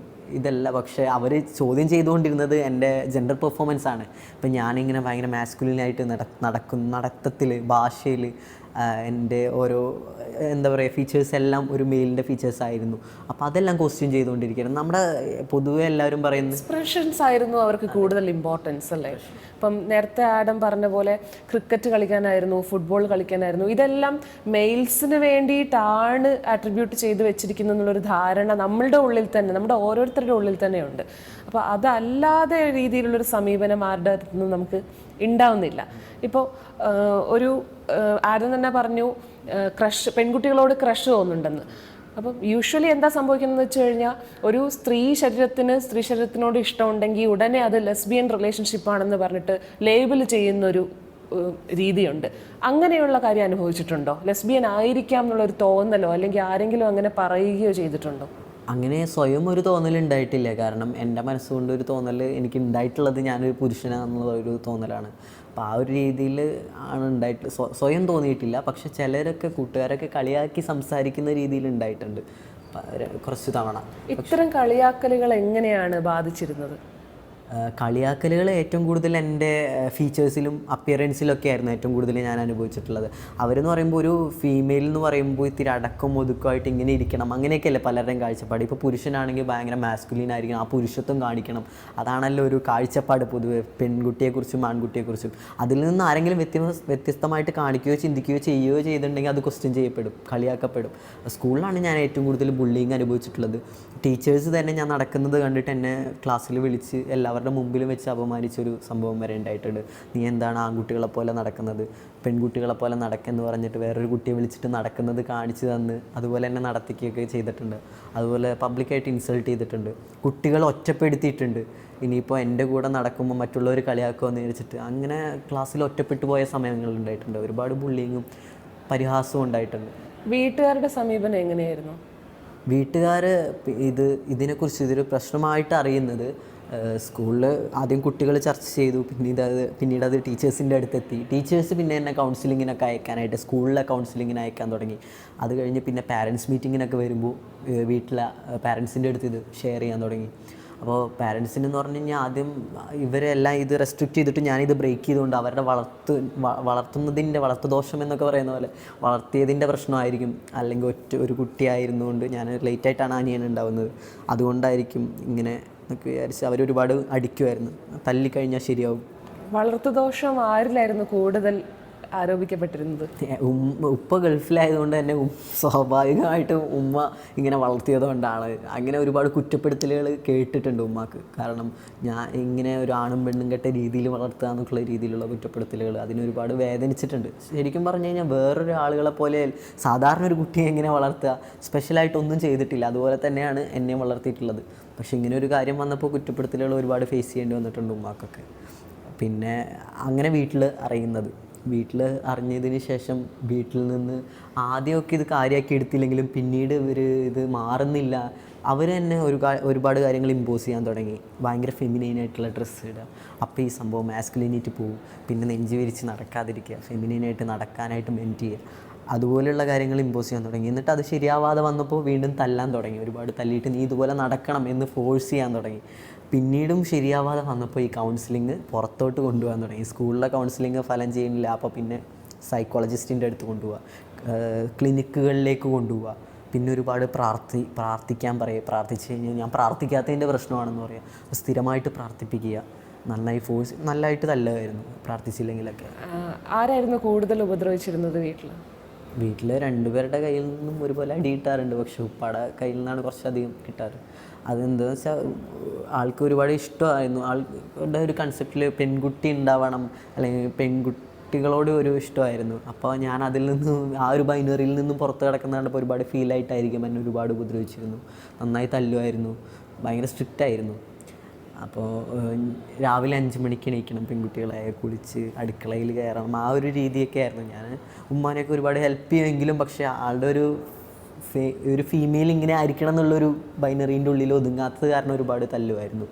ഇതല്ല. പക്ഷേ അവർ ചോദ്യം ചെയ്തുകൊണ്ടിരുന്നത് എൻ്റെ ജെൻഡർ പെർഫോമൻസ് ആണ്. ഇപ്പം ഞാനിങ്ങനെ ഭയങ്കര മാസ്കുലിനായിട്ട് നടത്തത്തിൽ, ഭാഷയിൽ എൻ്റെ ഓരോ എന്താ പറയുക ഫീച്ചേഴ്സ് എല്ലാം ഒരു മെയിലിൻ്റെ ഫീച്ചേഴ്സ് ആയിരുന്നു. അപ്പോൾ അതെല്ലാം ക്വസ്റ്റ്യൻ ചെയ്തുകൊണ്ടിരിക്കുകയാണ്. നമ്മുടെ പൊതുവെ എല്ലാവരും പറയുന്നത് എക്സ്പ്രഷൻസ് ആയിരുന്നു അവർക്ക് കൂടുതൽ ഇമ്പോർട്ടൻസ്, അല്ലേ? ഇപ്പം നേരത്തെ ആഡം പറഞ്ഞ പോലെ ക്രിക്കറ്റ് കളിക്കാനായിരുന്നു, ഫുട്ബോൾ കളിക്കാനായിരുന്നു, ഇതെല്ലാം മെയിൽസിന് വേണ്ടിയിട്ടാണ് അട്രിബ്യൂട്ട് ചെയ്ത് വെച്ചിരിക്കുന്നത് എന്നുള്ളൊരു ധാരണ നമ്മളുടെ ഉള്ളിൽ തന്നെ, നമ്മുടെ ഓരോരുത്തരുടെ ഉള്ളിൽ തന്നെയുണ്ട്. അപ്പോൾ അതല്ലാതെ രീതിയിലുള്ളൊരു സമീപനം ആരുടെ അടുത്ത് നിന്നും നമുക്ക് ഉണ്ടാവുന്നില്ല. ഇപ്പോൾ ഒരു ആദ്യം തന്നെ പറഞ്ഞു ക്രഷ്, പെൺകുട്ടികളോട് ക്രഷ് തോന്നുന്നുണ്ടെന്ന്. അപ്പം യൂഷ്വലി എന്താ സംഭവിക്കുന്നത് വെച്ച് കഴിഞ്ഞാൽ ഒരു സ്ത്രീ ശരീരത്തിനോട് ഇഷ്ടമുണ്ടെങ്കിൽ ഉടനെ അത് ലെസ്ബിയൻ റിലേഷൻഷിപ്പാണെന്ന് പറഞ്ഞിട്ട് ലേബിൾ ചെയ്യുന്നൊരു രീതിയുണ്ട്. അങ്ങനെയുള്ള കാര്യം അനുഭവിച്ചിട്ടുണ്ടോ? ലെസ്ബിയൻ ആയിരിക്കാം എന്നുള്ളൊരു തോന്നലോ അല്ലെങ്കിൽ ആരെങ്കിലും അങ്ങനെ പറയുകയോ ചെയ്തിട്ടുണ്ടോ? അങ്ങനെ സ്വയം ഒരു തോന്നൽ ഉണ്ടായിട്ടില്ല. കാരണം എൻ്റെ മനസ്സുകൊണ്ട് ഒരു തോന്നൽ എനിക്ക് ഉണ്ടായിട്ടുള്ളത് ഞാനൊരു പുരുഷനാണെന്നുള്ള ഒരു തോന്നലാണ്. അപ്പോൾ ആ ഒരു രീതിയിൽ ആണ് ഉണ്ടായിട്ട് സ്വയം തോന്നിയിട്ടില്ല. പക്ഷെ ചിലരൊക്കെ കൂട്ടുകാരൊക്കെ കളിയാക്കി സംസാരിക്കുന്ന രീതിയിൽ ഉണ്ടായിട്ടുണ്ട് കുറച്ച് തവണ. ഇത്തരം കളിയാക്കലുകൾ എങ്ങനെയാണ് ബാധിച്ചിരുന്നത്? കളിയാക്കലുകൾ ഏറ്റവും കൂടുതൽ എൻ്റെ ഫീച്ചേഴ്സിലും അപ്പിയറൻസിലൊക്കെ ആയിരുന്നു ഏറ്റവും കൂടുതൽ ഞാൻ അനുഭവിച്ചിട്ടുള്ളത്. അവരെന്ന് പറയുമ്പോൾ ഒരു ഫീമെയിൽ എന്ന് പറയുമ്പോൾ ഇത്തിരി അടക്കം ഒതുക്കമായിട്ട് ഇങ്ങനെ ഇരിക്കണം, അങ്ങനെയൊക്കെയല്ലേ പലരുടെയും കാഴ്ചപ്പാട്. ഇപ്പോൾ പുരുഷനാണെങ്കിൽ ഭയങ്കര മാസ്കുലിൻ ആയിരിക്കണം, ആ പുരുഷത്വം കാണിക്കണം, അതാണല്ലോ ഒരു കാഴ്ചപ്പാട് പൊതുവെ പെൺകുട്ടിയെക്കുറിച്ചും ആൺകുട്ടിയെക്കുറിച്ചും. അതിൽ നിന്ന് ആരെങ്കിലും വ്യത്യസ്തമായിട്ട് കാണിക്കുകയോ ചിന്തിക്കുകയോ ചെയ്യുകയോ ചെയ്തിട്ടുണ്ടെങ്കിൽ അത് ക്വസ്റ്റ്യൻ ചെയ്യപ്പെടും, കളിയാക്കപ്പെടും. സ്കൂളിലാണ് ഞാൻ ഏറ്റവും കൂടുതൽ ബുള്ളിങ് അനുഭവിച്ചിട്ടുള്ളത്. ടീച്ചേഴ്സ് തന്നെ ഞാൻ നടക്കുന്നത് കണ്ടിട്ട് എന്നെ ക്ലാസ്സിൽ വിളിച്ച് എല്ലാവരുടെ മുമ്പിലും വെച്ച് അപമാനിച്ചൊരു സംഭവം വരെ ഉണ്ടായിട്ടുണ്ട്. നീ എന്താണ് ആൺകുട്ടികളെ പോലെ നടക്കുന്നത്, പെൺകുട്ടികളെ പോലെ നടക്കെന്ന് പറഞ്ഞിട്ട് വേറൊരു കുട്ടിയെ വിളിച്ചിട്ട് നടക്കുന്നത് കാണിച്ചു തന്ന് അതുപോലെ തന്നെ നടത്തിക്കുകയൊക്കെ ചെയ്തിട്ടുണ്ട്. അതുപോലെ പബ്ലിക്കായിട്ട് ഇൻസൾട്ട് ചെയ്തിട്ടുണ്ട്, കുട്ടികൾ ഒറ്റപ്പെടുത്തിയിട്ടുണ്ട്. ഇനിയിപ്പോൾ എൻ്റെ കൂടെ നടക്കുമ്പോൾ മറ്റുള്ളവർ കളിയാക്കുമെന്ന് വിചാരിച്ചിട്ട് അങ്ങനെ ക്ലാസ്സിൽ ഒറ്റപ്പെട്ടു പോയ സമയങ്ങളുണ്ടായിട്ടുണ്ട്. ഒരുപാട് ബുള്ളിങ്ങും പരിഹാസവും ഉണ്ടായിട്ടുണ്ട്. വീട്ടുകാരുടെ സമീപനം എങ്ങനെയായിരുന്നു? വീട്ടുകാർ ഇതിനെക്കുറിച്ച് ഇതൊരു പ്രശ്നമായിട്ട് അറിയുന്നത് സ്കൂളിൽ ആദ്യം കുട്ടികൾ ചർച്ച ചെയ്തു, പിന്നീട് അത് ടീച്ചേഴ്സിൻ്റെ അടുത്തെത്തി. ടീച്ചേഴ്സ് പിന്നെ എന്നെ കൗൺസിലിങ്ങിനൊക്കെ അയക്കാനായിട്ട് സ്കൂളിലെ കൗൺസിലിങ്ങിന് അയക്കാൻ തുടങ്ങി. അത് കഴിഞ്ഞ് പിന്നെ പാരൻസ് മീറ്റിങ്ങിനൊക്കെ വരുമ്പോൾ വീട്ടിലെ പാരൻസിൻ്റെ അടുത്ത് ഇത് ഷെയർ ചെയ്യാൻ തുടങ്ങി. അപ്പോൾ പാരൻസിനെന്ന് പറഞ്ഞു കഴിഞ്ഞാൽ ആദ്യം ഇവരെല്ലാം ഇത് റെസ്ട്രിക്റ്റ് ചെയ്തിട്ട് ഞാനിത് ബ്രേക്ക് ചെയ്തുകൊണ്ട് അവരുടെ വളർത്തുന്നതിൻ്റെ വളർത്തുദോഷം എന്നൊക്കെ പറയുന്ന പോലെ വളർത്തിയതിൻ്റെ പ്രശ്നമായിരിക്കും, അല്ലെങ്കിൽ ഒരു കുട്ടിയായിരുന്നുകൊണ്ട് ഞാൻ ലേറ്റായിട്ടാണ് അനിയൻ ഉണ്ടാവുന്നത്, അതുകൊണ്ടായിരിക്കും ഇങ്ങനെ എന്നൊക്കെ വിചാരിച്ച് അവരൊരുപാട് അടിക്കുമായിരുന്നു. തല്ലിക്കഴിഞ്ഞാൽ ശരിയാവും. വളർത്തുദോഷം ആരിലായിരുന്നു കൂടുതൽ ആരോപിക്കപ്പെട്ടിരുന്നത്? ഉപ്പ ഗൾഫിലായതുകൊണ്ട് തന്നെ സ്വാഭാവികമായിട്ടും ഉമ്മ ഇങ്ങനെ വളർത്തിയതുകൊണ്ടാണ്. അങ്ങനെ ഒരുപാട് കുറ്റപ്പെടുത്തലുകൾ കേട്ടിട്ടുണ്ട് ഉമ്മക്ക്. കാരണം ഞാൻ ഇങ്ങനെ ഒരു ആണും പെണ്ണും കെട്ട രീതിയിൽ വളർത്തുക എന്നുള്ള രീതിയിലുള്ള കുറ്റപ്പെടുത്തലുകൾ അതിനൊരുപാട് വേദനിച്ചിട്ടുണ്ട്. ശരിക്കും പറഞ്ഞു കഴിഞ്ഞാൽ വേറൊരു ആളുകളെ പോലെ സാധാരണ ഒരു കുട്ടിയെ എങ്ങനെ വളർത്തുക, സ്പെഷ്യലായിട്ടൊന്നും ചെയ്തിട്ടില്ല, അതുപോലെ തന്നെയാണ് എന്നെ വളർത്തിയിട്ടുള്ളത്. പക്ഷേ ഇങ്ങനെ ഒരു കാര്യം വന്നപ്പോൾ കുറ്റപ്പെടുത്തലുകൾ ഒരുപാട് ഫേസ് ചെയ്യേണ്ടി വന്നിട്ടുണ്ട് ഉമ്മാക്കൊക്കെ. പിന്നെ അങ്ങനെ വീട്ടിൽ അറിഞ്ഞതിന് ശേഷം വീട്ടിൽ നിന്ന് ആദ്യമൊക്കെ ഇത് കാര്യമാക്കി എടുത്തില്ലെങ്കിലും പിന്നീട് ഇത് മാറുന്നില്ല. അവർ തന്നെ ഒരുപാട് കാര്യങ്ങൾ ഇമ്പോസ് ചെയ്യാൻ തുടങ്ങി. ഭയങ്കര ഫെമിനൈനായിട്ടുള്ള ഡ്രസ്സ് ഇടുക, അപ്പോൾ ഈ സംഭവം മാസ്കുലിനിറ്റി പോവും. പിന്നെ നെഞ്ച് വിരിച്ച് നടക്കാതിരിക്കുക, ഫെമിനൈനായിട്ട് നടക്കാനായിട്ട് മെൻറ്റ് ചെയ്യുക, അതുപോലെയുള്ള കാര്യങ്ങൾ ഇമ്പോസ് ചെയ്യാൻ തുടങ്ങി. എന്നിട്ട് അത് ശരിയാവാതെ വന്നപ്പോൾ വീണ്ടും തല്ലാൻ തുടങ്ങി. ഒരുപാട് തല്ലിയിട്ട് നീ ഇതുപോലെ നടക്കണം എന്ന് ഫോഴ്സ് ചെയ്യാൻ തുടങ്ങി. പിന്നീടും ശരിയാവാതെ വന്നപ്പോൾ ഈ കൗൺസിലിംഗ് പുറത്തോട്ട് കൊണ്ടുപോകാൻ തുടങ്ങി. സ്കൂളിലെ കൗൺസിലിംഗ് ഫലം ചെയ്യുന്നില്ല, അപ്പോൾ പിന്നെ സൈക്കോളജിസ്റ്റിൻ്റെ അടുത്ത് കൊണ്ടുപോവുക, ക്ലിനിക്കുകളിലേക്ക് കൊണ്ടുപോവുക. പിന്നെ ഒരുപാട് പ്രാർത്ഥിക്കാൻ പറയുക. പ്രാർത്ഥിച്ച് കഴിഞ്ഞാൽ ഞാൻ പ്രാർത്ഥിക്കാത്തതിൻ്റെ പ്രശ്നമാണെന്ന് പറയുക. സ്ഥിരമായിട്ട് പ്രാർത്ഥിപ്പിക്കുക, നല്ലതായിട്ട് തല്ലുമായിരുന്നു പ്രാർത്ഥിച്ചില്ലെങ്കിലൊക്കെ. ആരായിരുന്നു കൂടുതൽ ഉപദ്രവിച്ചിരുന്നത് വീട്ടിൽ? രണ്ടുപേരുടെ കയ്യിൽ നിന്നും ഒരുപോലെ അടി കിട്ടാറുണ്ട്, പക്ഷെ ഉപ്പാടെ കയ്യിൽ നിന്നാണ് കുറച്ചധികം കിട്ടാറ്. അതെന്താണെന്ന് വെച്ചാൽ ആൾക്ക് ഒരുപാട് ഇഷ്ടമായിരുന്നു. ആളുടെ ഒരു കൺസെപ്റ്റിൽ പെൺകുട്ടി ഉണ്ടാവണം, അല്ലെങ്കിൽ പെൺകുട്ടികളോട് ഒരു ഇഷ്ടമായിരുന്നു. അപ്പോൾ ഞാൻ അതിൽ നിന്നും ആ ഒരു ബൈനറിയിൽ നിന്നും പുറത്ത് കിടക്കുന്ന കണ്ടപ്പോൾ ഒരുപാട് ഫീലായിട്ടായിരിക്കും എന്നെ ഒരുപാട് ഉപദ്രവിച്ചിരുന്നു. നന്നായി തല്ലുമായിരുന്നു, ഭയങ്കര സ്ട്രിക്റ്റ് ആയിരുന്നു. അപ്പോൾ രാവിലെ 5 മണിക്ക് എണീക്കണം, പെൺകുട്ടികളെ കുളിച്ച് അടുക്കളയിൽ കയറണം, ആ ഒരു രീതിയൊക്കെ ആയിരുന്നു. ഞാൻ ഉമ്മാനെയൊക്കെ ഒരുപാട് ഹെൽപ്പ് ചെയ്യുമെങ്കിലും പക്ഷേ ആളുടെ ഒരു ഫീമെയിൽ ഇങ്ങനെ ആയിരിക്കണം എന്നുള്ളൊരു ബൈനറീൻ്റെ ഉള്ളിൽ ഒതുങ്ങാത്തത് കാരണം ഒരുപാട് തല്ലുമായിരുന്നു.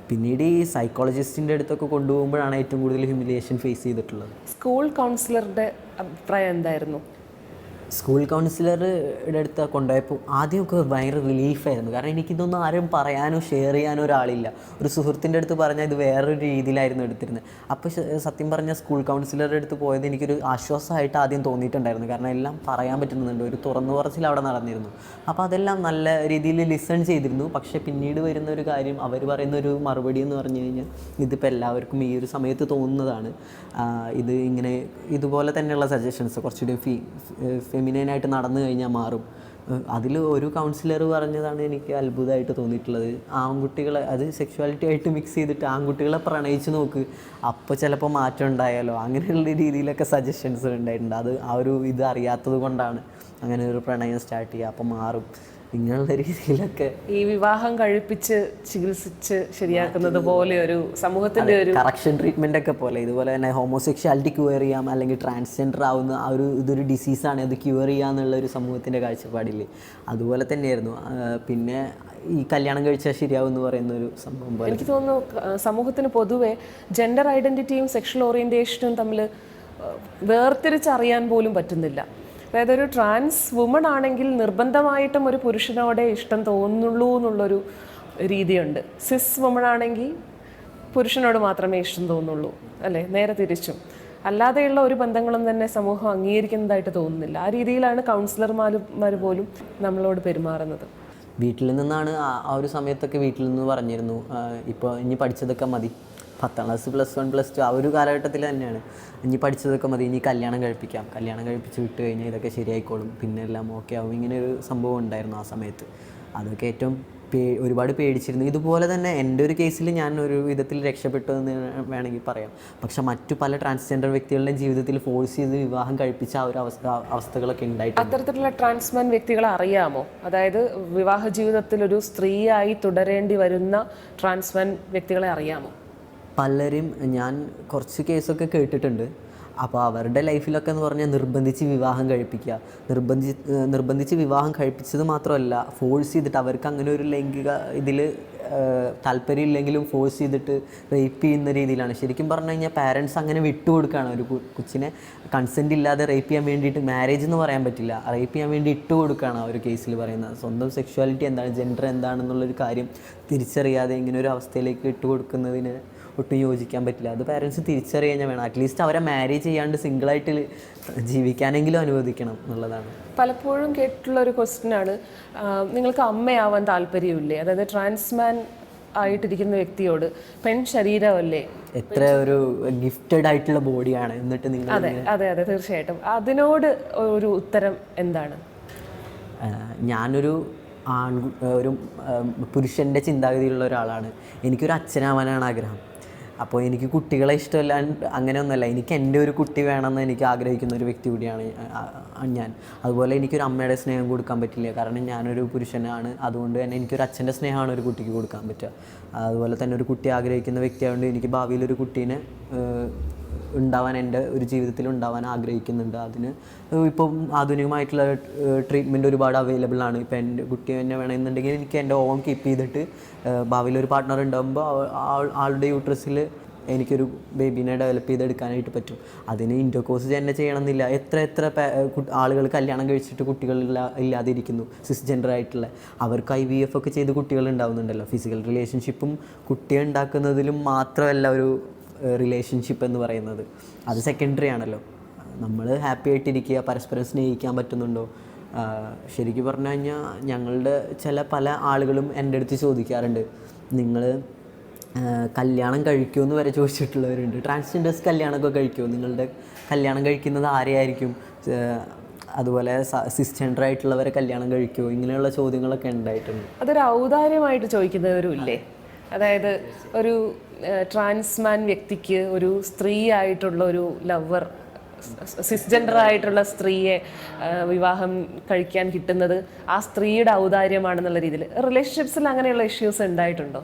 പിന്നീട് ഈ സൈക്കോളജിസ്റ്റിൻ്റെ അടുത്തൊക്കെ കൊണ്ടുപോകുമ്പോഴാണ് ഏറ്റവും കൂടുതൽ ഹ്യൂമിലിയേഷൻ ഫേസ് ചെയ്തിട്ടുള്ളത്. സ്കൂൾ കൗൺസിലറുടെ അഭിപ്രായം എന്തായിരുന്നു? സ്കൂൾ കൗൺസിലറുടെ അടുത്ത് കൊണ്ടുപോയപ്പോൾ ആദ്യമൊക്കെ ഭയങ്കര റിലീഫായിരുന്നു. കാരണം എനിക്കിതൊന്നും ആരും പറയാനോ ഷെയർ ചെയ്യാനോ ഒരാളില്ല. ഒരു സുഹൃത്തിൻ്റെ അടുത്ത് പറഞ്ഞാൽ ഇത് വേറൊരു രീതിയിലായിരുന്നു എടുത്തിരുന്നത്. അപ്പോൾ സത്യം പറഞ്ഞാൽ സ്കൂൾ കൗൺസിലറുടെ അടുത്ത് പോയത് എനിക്കൊരു ആശ്വാസമായിട്ട് ആദ്യം തോന്നിയിട്ടുണ്ടായിരുന്നു. കാരണം എല്ലാം പറയാൻ പറ്റുന്നുണ്ട്, ഒരു തുറന്നു പറച്ചിൽ അവിടെ നടന്നിരുന്നു. അപ്പോൾ അതെല്ലാം നല്ല രീതിയിൽ ലിസൺ ചെയ്തിരുന്നു. പക്ഷേ പിന്നീട് വരുന്ന ഒരു കാര്യം, അവർ പറയുന്ന ഒരു മറുപടി എന്ന് പറഞ്ഞു കഴിഞ്ഞാൽ, ഇതിപ്പോൾ എല്ലാവർക്കും ഈ ഒരു സമയത്ത് തോന്നുന്നതാണ്, ഇത് ഇങ്ങനെ ഇതുപോലെ തന്നെയുള്ള സജഷൻസ് കുറച്ചുകൂടി ഫെമിനൈനായിട്ട് നടന്നു കഴിഞ്ഞാൽ മാറും, അതിൽ ഒരു കൗൺസിലർ പറഞ്ഞതാണ് എനിക്ക് അത്ഭുതമായിട്ട് തോന്നിയിട്ടുള്ളത്. ആൺകുട്ടികളെ അത് സെക്ഷുവാലിറ്റി ആയിട്ട് മിക്സ് ചെയ്തിട്ട് ആൺകുട്ടികളെ പ്രണയിച്ച് നോക്ക്, അപ്പോൾ ചിലപ്പോൾ മാറ്റം ഉണ്ടായാലോ, അങ്ങനെയുള്ള രീതിയിലൊക്കെ സജഷൻസ് ഉണ്ടായിട്ടുണ്ട്. അത് ആ ഒരു ഇത് അറിയാത്തത് കൊണ്ടാണ് അങ്ങനെ ഒരു പ്രണയം സ്റ്റാർട്ട് ചെയ്യുക, അപ്പോൾ മാറും ഇങ്ങനെയുള്ള രീതിയിലൊക്കെ. ഈ വിവാഹം കഴിപ്പിച്ച് ചികിത്സിച്ച് ശരിയാക്കുന്നത് പോലെ ഒരു സമൂഹത്തിൻ്റെ ഒരു കറക്ഷൻ ട്രീറ്റ്മെൻ്റ് ഒക്കെ പോലെ, ഇതുപോലെ തന്നെ ഹോമോസെക്ഷാലിറ്റി ക്യൂർ ചെയ്യാം, അല്ലെങ്കിൽ ട്രാൻസ്ജെൻഡർ ആവുന്ന ആ ഒരു ഇതൊരു ഡിസീസാണ്, അത് ക്യൂർ ചെയ്യാന്നുള്ള ഒരു സമൂഹത്തിൻ്റെ കാഴ്ചപ്പാടില്ലേ, അതുപോലെ തന്നെയായിരുന്നു. പിന്നെ ഈ കല്യാണം കഴിച്ചാൽ ശരിയാവും എന്ന് പറയുന്ന ഒരു സംഭവം പോലെ എനിക്ക് തോന്നുന്നു സമൂഹത്തിന് പൊതുവെ ജെൻഡർ ഐഡൻറ്റിറ്റിയും സെക്ഷൽ ഓറിയൻറ്റേഷനും തമ്മിൽ വേർതിരിച്ചറിയാൻ പോലും പറ്റുന്നില്ല. അതായത് ഒരു ട്രാൻസ് വുമൺ ആണെങ്കിൽ നിർബന്ധമായിട്ടും ഒരു പുരുഷനോടെ ഇഷ്ടം തോന്നുള്ളൂ എന്നുള്ളൊരു രീതിയുണ്ട്. സിസ് വുമൺ ആണെങ്കിൽ പുരുഷനോട് മാത്രമേ ഇഷ്ടം തോന്നുള്ളൂ, അല്ലേ? നേരെ അല്ലാതെയുള്ള ഒരു ബന്ധങ്ങളും തന്നെ സമൂഹം അംഗീകരിക്കുന്നതായിട്ട് തോന്നുന്നില്ല. ആ രീതിയിലാണ് കൗൺസിലർമാർ പോലും നമ്മളോട് പെരുമാറുന്നത്. വീട്ടിൽ നിന്നാണ് ആ ഒരു സമയത്തൊക്കെ വീട്ടിൽ നിന്ന് പറഞ്ഞിരുന്നു, ഇപ്പോൾ ഇനി പഠിച്ചതൊക്കെ മതി, 10ാം ക്ലാസ് +1 +2 ആ ഒരു കാലഘട്ടത്തിൽ തന്നെയാണ്, ഇനി പഠിച്ചതൊക്കെ മതി, ഇനി കല്യാണം കഴിപ്പിക്കാം, കല്യാണം കഴിപ്പിച്ച് വിട്ട് കഴിഞ്ഞാൽ ഇതൊക്കെ ശരിയായിക്കോളും, പിന്നെ എല്ലാം ഓക്കെ ആവും, ഇങ്ങനെ ഒരു സംഭവം ഉണ്ടായിരുന്നു ആ സമയത്ത്. അതൊക്കെ ഏറ്റവും ഒരുപാട് പേടിച്ചിരുന്നു. ഇതുപോലെ തന്നെ എൻ്റെ ഒരു കേസിൽ ഞാൻ ഒരു വിധത്തിൽ രക്ഷപ്പെട്ടു എന്ന് വേണമെങ്കിൽ പറയാം. പക്ഷെ മറ്റു പല ട്രാൻസ്ജെൻഡർ വ്യക്തികളുടെയും ജീവിതത്തിൽ ഫോഴ്സ് ചെയ്ത് വിവാഹം കഴിപ്പിച്ച ആ ഒരു അവസ്ഥകളൊക്കെ ഉണ്ടായിട്ടുണ്ട്. അത്തരത്തിലുള്ള ട്രാൻസ്മാൻ വ്യക്തികളെ അറിയാമോ? അതായത് വിവാഹ ജീവിതത്തിൽ ഒരു സ്ത്രീയായി തുടരേണ്ടി വരുന്ന ട്രാൻസ്മാൻ വ്യക്തികളെ അറിയാമോ? പലരും ഞാൻ കുറച്ച് കേസൊക്കെ കേട്ടിട്ടുണ്ട്. അപ്പോൾ അവരുടെ ലൈഫിലൊക്കെ എന്ന് പറഞ്ഞാൽ നിർബന്ധിച്ച് വിവാഹം കഴിപ്പിക്കുക, നിർബന്ധിച്ച് വിവാഹം കഴിപ്പിച്ചത് മാത്രമല്ല, ഫോഴ്സ് ചെയ്തിട്ട് അവർക്ക് അങ്ങനെ ഒരു ലൈംഗിക ഇതിൽ താല്പര്യമില്ലെങ്കിലും ഫോഴ്സ് ചെയ്തിട്ട് റേപ്പ് ചെയ്യുന്ന രീതിയിലാണ്. ശരിക്കും പറഞ്ഞു കഴിഞ്ഞാൽ പാരൻസ് അങ്ങനെ വിട്ടുകൊടുക്കുകയാണ് ഒരു കൊച്ചിനെ കൺസെൻറ്റ് ഇല്ലാതെ റേപ്പ് ചെയ്യാൻ വേണ്ടിയിട്ട്. മാരേജ് എന്ന് പറയാൻ പറ്റില്ല, റേപ്പ് ചെയ്യാൻ വേണ്ടി ഇട്ട് കൊടുക്കുകയാണ് ആ ഒരു കേസിൽ പറയുന്നത്. സ്വന്തം സെക്ഷുവാലിറ്റി എന്താണ്, ജെൻഡർ എന്താണെന്നുള്ളൊരു കാര്യം തിരിച്ചറിയാതെ ഇങ്ങനെ ഒരു അവസ്ഥയിലേക്ക് ഇട്ട് കൊടുക്കുന്നതിന് ഒട്ടും യോജിക്കാൻ പറ്റില്ല. അത് പാരൻസ് തിരിച്ചറിയാൻ വേണം. അറ്റ്ലീസ്റ്റ് അവരെ മാരേജ് ചെയ്യാണ്ട് സിംഗിളായിട്ട് ജീവിക്കാനെങ്കിലും അനുവദിക്കണം എന്നുള്ളതാണ്. പലപ്പോഴും കേട്ടിട്ടുള്ളൊരു ക്വസ്റ്റ്യനാണ്, നിങ്ങൾക്ക് അമ്മയാവാൻ താല്പര്യമില്ലേ? അതായത് ട്രാൻസ്മാൻ ആയിട്ടിരിക്കുന്ന വ്യക്തിയോട് പെൺ ശരീരമല്ലേ, എത്ര ഒരു ഗിഫ്റ്റഡ് ആയിട്ടുള്ള ബോഡിയാണ്, എന്നിട്ട് നിങ്ങൾ അതെ അതെ അതെ തീർച്ചയായിട്ടും അതിനോട് ഒരു ഉത്തരം എന്താണ്? ഞാനൊരു ഒരു പുരുഷൻ്റെ ചിന്താഗതിയുള്ള ഒരാളാണ്. എനിക്കൊരു അച്ഛനാവാനാണ് ആഗ്രഹം. അപ്പോൾ എനിക്ക് കുട്ടികളെ ഇഷ്ടമല്ല അങ്ങനെയൊന്നുമല്ല, എനിക്ക് എൻ്റെ ഒരു കുട്ടി വേണമെന്ന് എനിക്ക് ആഗ്രഹിക്കുന്ന ഒരു വ്യക്തി കൂടിയാണ് ഞാൻ. അതുപോലെ എനിക്കൊരു അമ്മയുടെ സ്നേഹം കൊടുക്കാൻ പറ്റില്ല, കാരണം ഞാനൊരു പുരുഷനാണ്. അതുകൊണ്ട് തന്നെ എനിക്കൊരു അച്ഛൻ്റെ സ്നേഹമാണ് ഒരു കുട്ടിക്ക് കൊടുക്കാൻ പറ്റുക. അതുപോലെ തന്നെ ഒരു കുട്ടി ആഗ്രഹിക്കുന്ന വ്യക്തിയായതുകൊണ്ട് എനിക്ക് ഭാവിയിലൊരു കുട്ടീനെ ഉണ്ടാവാൻ, എൻ്റെ ഒരു ജീവിതത്തിൽ ഉണ്ടാവാൻ ആഗ്രഹിക്കുന്നുണ്ട്. അതിന് ഇപ്പം ആധുനികമായിട്ടുള്ള ട്രീറ്റ്മെൻറ്റ് ഒരുപാട് അവൈലബിൾ ആണ്. ഇപ്പം എൻ്റെ കുട്ടി തന്നെ വേണമെന്നുണ്ടെങ്കിൽ എനിക്ക് എൻ്റെ ഓം കീപ്പ് ചെയ്തിട്ട് ഭാവിയിൽ ഒരു പാർട്ട്ണർ ഉണ്ടാകുമ്പോൾ ആളുടെ യൂട്രസിൽ എനിക്കൊരു ബേബീനെ ഡെവലപ്പ് ചെയ്തെടുക്കാനായിട്ട് പറ്റും. അതിന് ഇൻറ്റർകോഴ്സ് തന്നെ ചെയ്യണമെന്നില്ല. എത്ര ആളുകൾ കല്യാണം കഴിച്ചിട്ട് കുട്ടികൾ ഇല്ലാതിരിക്കുന്നു, സിസ്ജെൻഡർ ആയിട്ടുള്ള, അവർക്ക് IVF ഒക്കെ ചെയ്ത് കുട്ടികൾ ഉണ്ടാവുന്നുണ്ടല്ലോ. ഫിസിക്കൽ റിലേഷൻഷിപ്പും കുട്ടിയെ ഉണ്ടാക്കുന്നതിലും മാത്രമല്ല ഒരു റിലേഷൻഷിപ്പ് എന്ന് പറയുന്നത്, അത് സെക്കൻഡറി ആണല്ലോ. നമ്മൾ ഹാപ്പി ആയിട്ടിരിക്കുക, പരസ്പരം സ്നേഹിക്കാൻ പറ്റുന്നുണ്ടോ? ശരിക്കും പറഞ്ഞു കഴിഞ്ഞാൽ ഞങ്ങളുടെ പല ആളുകളും എൻ്റെ അടുത്ത് ചോദിക്കാറുണ്ട്, നിങ്ങൾ കല്യാണം കഴിക്കുമെന്ന് വരെ ചോദിച്ചിട്ടുള്ളവരുണ്ട്. ട്രാൻസ്ജെൻഡേഴ്സ് കല്യാണമൊക്കെ കഴിക്കുമോ? നിങ്ങളുടെ കല്യാണം കഴിക്കുന്നത് ആരെയായിരിക്കും? അതുപോലെ സിസ്ജെൻഡർ ആയിട്ടുള്ളവരെ കല്യാണം കഴിക്കുമോ? ഇങ്ങനെയുള്ള ചോദ്യങ്ങളൊക്കെ ഉണ്ടായിട്ടുണ്ട്. അതൊരു ഔദാര്യമായിട്ട് ചോദിക്കുന്നവരും ഇല്ലേ? അതായത് ഒരു ട്രാൻസ്മാൻ വ്യക്തിക്ക് ഒരു സ്ത്രീ ആയിട്ടുള്ള ഒരു ലവർ, സിസ്ജെൻഡർ ആയിട്ടുള്ള സ്ത്രീയെ വിവാഹം കഴിക്കാൻ കിട്ടുന്നത് ആ സ്ത്രീയുടെ ഔദാര്യമാണെന്നുള്ള രീതിയിൽ റിലേഷൻഷിപ്സിൽ അങ്ങനെയുള്ള ഇഷ്യൂസ് ഉണ്ടായിട്ടുണ്ടോ?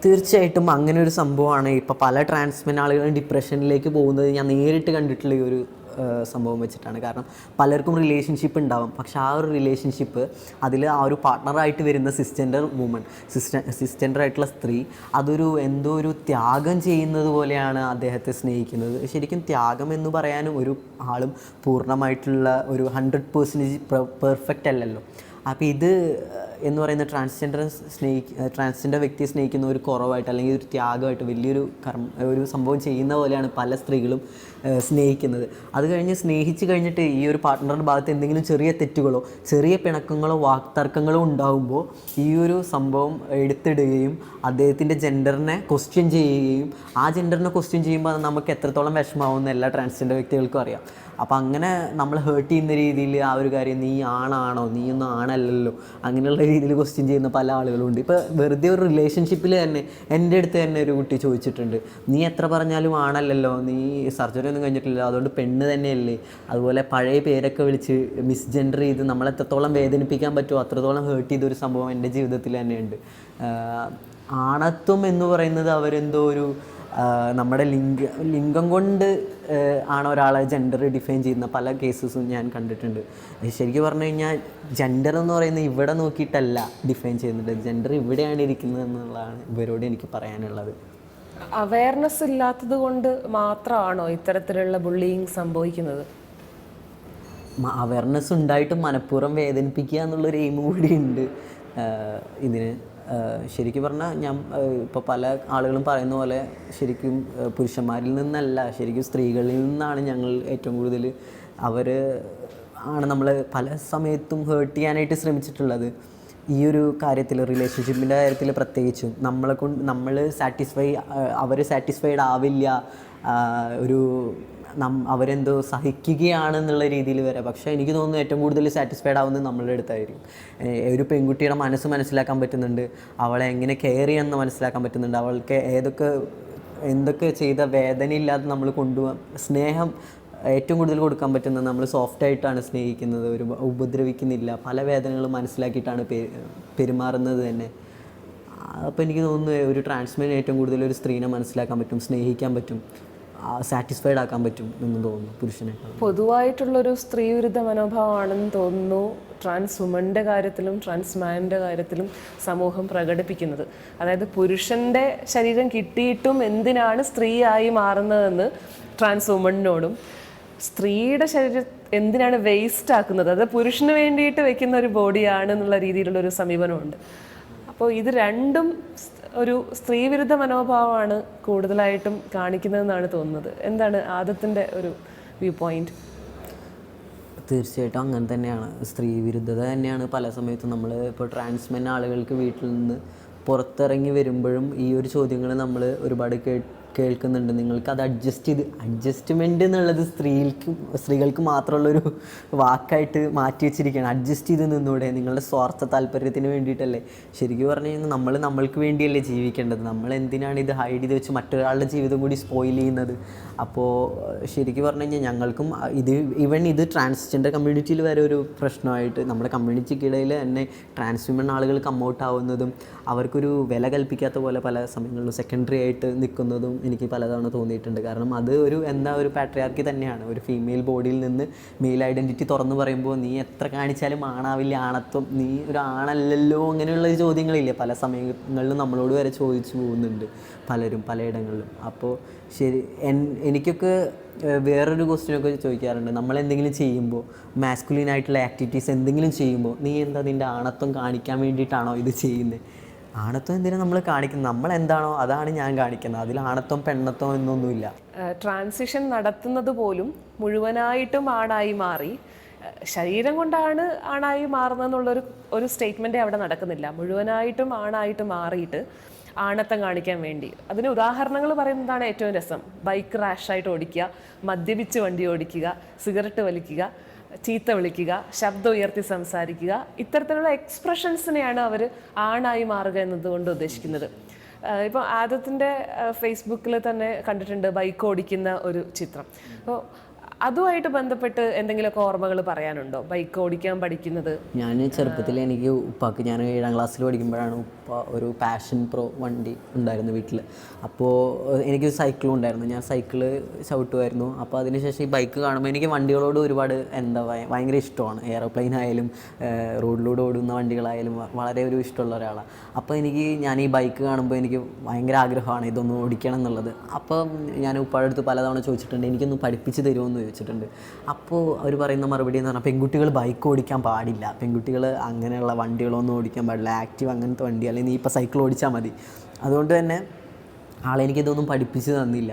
തീർച്ചയായിട്ടും അങ്ങനെ ഒരു സംഭവമാണ്. ഇപ്പോൾ പല ട്രാൻസ്മെൻ ആളുകളും ഡിപ്രഷനിലേക്ക് പോകുന്നത് ഞാൻ നേരിട്ട് കണ്ടിട്ടുള്ള ഈ ഒരു സംഭവം വെച്ചിട്ടാണ്. കാരണം പലർക്കും റിലേഷൻഷിപ്പ് ഉണ്ടാവും, പക്ഷെ ആ ഒരു റിലേഷൻഷിപ്പ് അതിൽ ആ ഒരു പാർട്ട്ണറായിട്ട് വരുന്ന സിസ്ജെൻഡർ വുമൺ, സിസ്ജെൻഡർ ആയിട്ടുള്ള സ്ത്രീ അതൊരു എന്തോ ഒരു ത്യാഗം ചെയ്യുന്നത് പോലെയാണ് അദ്ദേഹത്തെ സ്നേഹിക്കുന്നത്. ശരിക്കും ത്യാഗം എന്ന് പറയാനും ഒരു ആളും പൂർണ്ണമായിട്ടുള്ള ഒരു 100% പെർഫെക്റ്റ് അല്ലല്ലോ. അപ്പോൾ ഇത് എന്ന് പറയുന്ന ട്രാൻസ്ജെൻഡർ വ്യക്തിയെ സ്നേഹിക്കുന്ന ഒരു കുറവായിട്ട് അല്ലെങ്കിൽ ഒരു ത്യാഗമായിട്ട് വലിയൊരു ഒരു സംഭവം ചെയ്യുന്ന പോലെയാണ് പല സ്ത്രീകളും സ്നേഹിക്കുന്നത്. അത് കഴിഞ്ഞ് സ്നേഹിച്ച് കഴിഞ്ഞിട്ട് ഈ ഒരു പാർട്ട്ണറുടെ ഭാഗത്ത് എന്തെങ്കിലും ചെറിയ തെറ്റുകളോ ചെറിയ പിണക്കങ്ങളോ വാക്തർക്കങ്ങളോ ഉണ്ടാകുമ്പോൾ ഈ ഒരു സംഭവം എടുത്തിടുകയും അദ്ദേഹത്തിൻ്റെ ജെൻഡറിനെ ക്വസ്റ്റ്യൻ ചെയ്യുകയും ആ ജെൻഡറിനെ ക്വസ്റ്റ്യൻ ചെയ്യുമ്പോൾ അത് നമുക്ക് എത്രത്തോളം വിഷമാവുമെന്ന് എല്ലാ ട്രാൻസ്ജെൻഡർ വ്യക്തികൾക്കും അറിയാം. അപ്പോൾ അങ്ങനെ നമ്മൾ ഹേർട്ട് ചെയ്യുന്ന രീതിയിൽ ആ ഒരു കാര്യം നീ ആണാണോ, നീയൊന്നും ആണല്ലല്ലോ, അങ്ങനെയുള്ള രീതിയിൽ ക്വസ്റ്റ്യൻ ചെയ്യുന്ന പല ആളുകളുണ്ട്. ഇപ്പോൾ വെറുതെ ഒരു റിലേഷൻഷിപ്പിൽ തന്നെ എൻ്റെ അടുത്ത് തന്നെ ഒരു കുട്ടി ചോദിച്ചിട്ടുണ്ട്, നീ എത്ര പറഞ്ഞാലും ആണല്ലല്ലോ, നീ സർജറി ഒന്നും കഴിഞ്ഞിട്ടില്ല, അതുകൊണ്ട് പെണ്ണ് തന്നെയല്ലേ. അതുപോലെ പഴയ പേരൊക്കെ വിളിച്ച് മിസ്ജെൻഡർ ചെയ്ത് നമ്മളെത്രത്തോളം വേദനിപ്പിക്കാൻ പറ്റുമോ അത്രത്തോളം ഹേർട്ട് ചെയ്തൊരു സംഭവം എൻ്റെ ജീവിതത്തിൽ തന്നെയുണ്ട്. ആണത്വം എന്ന് പറയുന്നത് അവരെന്തോ ഒരു നമ്മുടെ ലിംഗം കൊണ്ട് ആണ് ഒരാളെ ജെൻഡർ ഡിഫൈൻ ചെയ്യുന്ന പല കേസസും ഞാൻ കണ്ടിട്ടുണ്ട്. ശരിക്കും പറഞ്ഞു കഴിഞ്ഞാൽ ജെൻഡർ എന്ന് പറയുന്നത് ഇവിടെ നോക്കിയിട്ടല്ല ഡിഫൈൻ ചെയ്യുന്നത്, ജെൻഡർ ഇവിടെയാണ് ഇരിക്കുന്നത് എന്നുള്ളതാണ് ഇവരോട് എനിക്ക് പറയാനുള്ളത്. അവയർനെസ് ഇല്ലാത്തത് കൊണ്ട് മാത്രമാണോ ഇത്തരത്തിലുള്ള ബുള്ളിങ് സംഭവിക്കുന്നത്? അവയർനെസ് ഉണ്ടായിട്ടും മനഃപൂർവ്വം വേദനിപ്പിക്കുക എന്നുള്ളൊരു എയിം കൂടി ഉണ്ട് ഇതിന്. ശരിക്കും പറഞ്ഞാൽ ഞാൻ ഇപ്പോൾ പല ആളുകളും പറയുന്ന പോലെ ശരിക്കും പുരുഷന്മാരിൽ നിന്നല്ല, ശരിക്കും സ്ത്രീകളിൽ നിന്നാണ് ഞങ്ങൾ ഏറ്റവും കൂടുതൽ ആണ് നമ്മൾ പല സമയത്തും ഹേർട്ട് ചെയ്യാനായിട്ട് ശ്രമിച്ചിട്ടുള്ളത്. ഈ ഒരു കാര്യത്തിൽ, റിലേഷൻഷിപ്പിൻ്റെ കാര്യത്തിൽ പ്രത്യേകിച്ചും നമ്മൾ അവർ സാറ്റിസ്ഫൈഡ് ആവില്ല, അവരെന്തോ സഹിക്കുകയാണെന്നുള്ള രീതിയിൽ വരെ. പക്ഷേ എനിക്ക് തോന്നുന്നു ഏറ്റവും കൂടുതൽ സാറ്റിസ്ഫൈഡ് ആവുന്നത് നമ്മളുടെ അടുത്തായിരിക്കും. ഒരു പെൺകുട്ടിയുടെ മനസ്സ് മനസ്സിലാക്കാൻ പറ്റുന്നുണ്ട്, അവളെ എങ്ങനെ കെയർ ചെയ്യണമെന്ന് മനസ്സിലാക്കാൻ പറ്റുന്നുണ്ട്, അവൾക്ക് എന്തൊക്കെ ചെയ്ത വേദനയില്ലാതെ നമ്മൾ കൊണ്ടുപോകാൻ, സ്നേഹം ഏറ്റവും കൂടുതൽ കൊടുക്കാൻ പറ്റുന്നത് നമ്മൾ സോഫ്റ്റായിട്ടാണ് സ്നേഹിക്കുന്നത്, ഒരു ഉപദ്രവിക്കുന്നില്ല, പല വേദനകളും മനസ്സിലാക്കിയിട്ടാണ് പെരുമാറുന്നത് തന്നെ. അപ്പോൾ എനിക്ക് തോന്നുന്നു ഒരു ട്രാൻസ്മെൻ ഏറ്റവും കൂടുതൽ ഒരു സ്ത്രീനെ മനസ്സിലാക്കാൻ പറ്റും, സ്നേഹിക്കാൻ പറ്റും, സാറ്റിസ്ഫൈഡ് ആക്കാൻ പറ്റും എന്ന് തോന്നുന്നു പുരുഷനേക്കാൾ. പൊതുവായിട്ടുള്ളൊരു സ്ത്രീവിരുദ്ധ മനോഭാവമാണെന്ന് തോന്നുന്നു ട്രാൻസ് വുമൻ്റെ കാര്യത്തിലും ട്രാൻസ്മാൻ്റെ കാര്യത്തിലും സമൂഹം പ്രകടിപ്പിക്കുന്നത്. അതായത് പുരുഷൻ്റെ ശരീരം കിട്ടിയിട്ടും എന്തിനാണ് സ്ത്രീയായി മാറുന്നതെന്ന് ട്രാൻസ് വുമണിനോടും, സ്ത്രീയുടെ ശരീരം എന്തിനാണ് വേസ്റ്റ് ആക്കുന്നത്, അത് പുരുഷന് വേണ്ടിയിട്ട് വെക്കുന്ന ഒരു ബോഡിയാണ് എന്നുള്ള രീതിയിലുള്ളൊരു സമീപനമുണ്ട്. അപ്പോൾ ഇത് രണ്ടും ഒരു സ്ത്രീവിരുദ്ധ മനോഭാവമാണ് കൂടുതലായിട്ടും കാണിക്കുന്നതെന്നാണ് തോന്നുന്നത്. എന്താണ് ആദത്തിൻ്റെ ഒരു വ്യൂ പോയിന്റ്? തീർച്ചയായിട്ടും അങ്ങനെ തന്നെയാണ്, സ്ത്രീ വിരുദ്ധത തന്നെയാണ് പല സമയത്തും. നമ്മൾ ഇപ്പോൾ ട്രാൻസ്മെൻ ആളുകൾക്ക് വീട്ടിൽ നിന്ന് പുറത്തിറങ്ങി വരുമ്പോഴും ഈ ഒരു ചോദ്യങ്ങൾ നമ്മൾ ഒരുപാട് കേൾക്കുന്നുണ്ട്. നിങ്ങൾക്കത് അഡ്ജസ്റ്റ്മെൻറ്റ് എന്നുള്ളത് സ്ത്രീകൾക്ക് മാത്രമുള്ളൊരു വാക്കായിട്ട് മാറ്റി വെച്ചിരിക്കുകയാണ്. അഡ്ജസ്റ്റ് ചെയ്ത് നിന്നൂടെ, നിങ്ങളുടെ സ്വാർത്ഥ താല്പര്യത്തിന് വേണ്ടിയിട്ടല്ലേ. ശരിക്കും പറഞ്ഞു കഴിഞ്ഞാൽ നമ്മൾക്ക് വേണ്ടിയല്ലേ ജീവിക്കേണ്ടത്, നമ്മൾ എന്തിനാണ് ഇത് ഹൈഡ് ചെയ്ത് വെച്ച് മറ്റൊരാളുടെ ജീവിതം കൂടി സ്പോയിൽ ചെയ്യുന്നത്? അപ്പോൾ ശരിക്കും പറഞ്ഞു കഴിഞ്ഞാൽ ഞങ്ങൾക്കും ഇത് ട്രാൻസ്ജെൻഡർ കമ്മ്യൂണിറ്റിയിൽ വരെ ഒരു പ്രശ്നമായിട്ട്, നമ്മുടെ കമ്മ്യൂണിറ്റിക്കിടയിൽ തന്നെ ട്രാൻസ്വിമൺ ആളുകൾ കമ്മൗട്ട് ആവുന്നതും അവർക്കൊരു വില കൽപ്പിക്കാത്ത പോലെ പല സമയങ്ങളിലും സെക്കൻഡറി ആയിട്ട് നിൽക്കുന്നതും എനിക്ക് പലതവണ തോന്നിയിട്ടുണ്ട്. കാരണം അത് ഒരു പാട്രിയാർക്കി തന്നെയാണ്. ഒരു ഫീമെയിൽ ബോഡിയിൽ നിന്ന് മെയിൽ ഐഡൻറ്റിറ്റി തുറന്നു പറയുമ്പോൾ നീ എത്ര കാണിച്ചാലും ആണാവില്ല, ആണത്വം, നീ ഒരു ആണല്ലല്ലോ, അങ്ങനെയുള്ള ചോദ്യങ്ങളില്ലേ പല സമയങ്ങളിലും നമ്മളോട് വരെ ചോദിച്ചു പോകുന്നുണ്ട് പലരും പലയിടങ്ങളിലും. അപ്പോൾ എനിക്കൊക്കെ വേറൊരു ക്വസ്റ്റ്യനൊക്കെ ചോദിക്കാറുണ്ട്, നമ്മളെന്തെങ്കിലും ചെയ്യുമ്പോൾ, മാസ്കുലിനായിട്ടുള്ള ആക്ടിവിറ്റീസ് എന്തെങ്കിലും ചെയ്യുമ്പോൾ, നീ എന്താ നിൻ്റെ ആണത്വം കാണിക്കാൻ വേണ്ടിയിട്ടാണോ ഇത് ചെയ്യുന്നത്? ആണത്വം എന്തിനാണ് നമ്മൾ കാണിക്കുന്നത്? നമ്മൾ എന്താണോ അതാണ് ഞാൻ കാണിക്കുന്നത്, അതിൽ ആണത്വം പെണ്ണത്വം എന്നൊന്നുമില്ല. ട്രാൻസിഷൻ നടത്തുന്നത് പോലും മുഴുവനായിട്ടും ആണായി മാറി, ശരീരം കൊണ്ടാണ് ആണായി മാറുന്നതെന്നുള്ളൊരു സ്റ്റേറ്റ്മെൻറ്റേ അവിടെ നടക്കുന്നില്ല. മുഴുവനായിട്ടും ആണായിട്ട് മാറിയിട്ട് ആണത്തം കാണിക്കാൻ വേണ്ടി. അതിന് ഉദാഹരണങ്ങൾ പറയുന്നതാണ് ഏറ്റവും രസം. ബൈക്ക് റാഷായിട്ട് ഓടിക്കുക, മദ്യപിച്ച് വണ്ടി ഓടിക്കുക, സിഗരറ്റ് വലിക്കുക, ചീത്ത വിളിക്കുക, ശബ്ദം ഉയർത്തി സംസാരിക്കുക, ഇത്തരത്തിലുള്ള എക്സ്പ്രഷൻസിനെയാണ് അവർ ആണായി മാറുക എന്നതുകൊണ്ട് ഉദ്ദേശിക്കുന്നത്. ഇപ്പോൾ ആദത്തിൻ്റെ ഫേസ്ബുക്കിൽ തന്നെ കണ്ടിട്ടുണ്ട് ബൈക്ക് ഓടിക്കുന്ന ഒരു ചിത്രം. അപ്പോൾ അതുമായിട്ട് ബന്ധപ്പെട്ട് എന്തെങ്കിലുമൊക്കെ ഓർമ്മകൾ പറയാനുണ്ടോ? ബൈക്ക് ഓടിക്കാൻ പഠിക്കുന്നത് ഞാൻ ചെറുപ്പത്തിൽ എനിക്ക് ഉപ്പാക്ക്, ഞാൻ 7ാം ക്ലാസ്സിൽ പഠിക്കുമ്പോഴാണ് ഉപ്പ ഒരു പാഷൻ പ്രോ വണ്ടി ഉണ്ടായിരുന്നു വീട്ടിൽ. അപ്പോൾ എനിക്ക് സൈക്കിളും ഉണ്ടായിരുന്നു, ഞാൻ സൈക്കിള് ചവിട്ടുമായിരുന്നു. അപ്പോൾ അതിനുശേഷം ഈ ബൈക്ക് കാണുമ്പോൾ എനിക്ക് വണ്ടികളോട് ഒരുപാട് ഭയങ്കര ഇഷ്ടമാണ്. എയറോപ്ലെയിൻ ആയാലും റോഡിലൂടെ ഓടുന്ന വണ്ടികളായാലും വളരെ ഒരു ഇഷ്ടമുള്ള ഒരാളാണ്. അപ്പോൾ ഞാൻ ഈ ബൈക്ക് കാണുമ്പോൾ എനിക്ക് ഭയങ്കര ആഗ്രഹമാണ് ഇതൊന്ന് ഓടിക്കണം എന്നുള്ളത്. അപ്പോൾ ഞാൻ ഉപ്പാടെ അടുത്ത് പലതവണ ചോദിച്ചിട്ടുണ്ട്, എനിക്കൊന്ന് പഠിപ്പിച്ച് തരുമെന്ന് ചോദിച്ചിട്ടുണ്ട്. അപ്പോൾ അവർ പറയുന്ന മറുപടി എന്ന് പറഞ്ഞാൽ, പെൺകുട്ടികൾ ബൈക്ക് ഓടിക്കാൻ പാടില്ല, പെൺകുട്ടികൾ അങ്ങനെയുള്ള വണ്ടികളൊന്നും ഓടിക്കാൻ പാടില്ല, ആക്റ്റീവ് അങ്ങനത്തെ വണ്ടി, അല്ലെങ്കിൽ നീ ഇപ്പോൾ സൈക്കിൾ ഓടിച്ചാൽ മതി. അതുകൊണ്ട് തന്നെ ആളെനിക്കിതൊന്നും പഠിപ്പിച്ച് തന്നില്ല.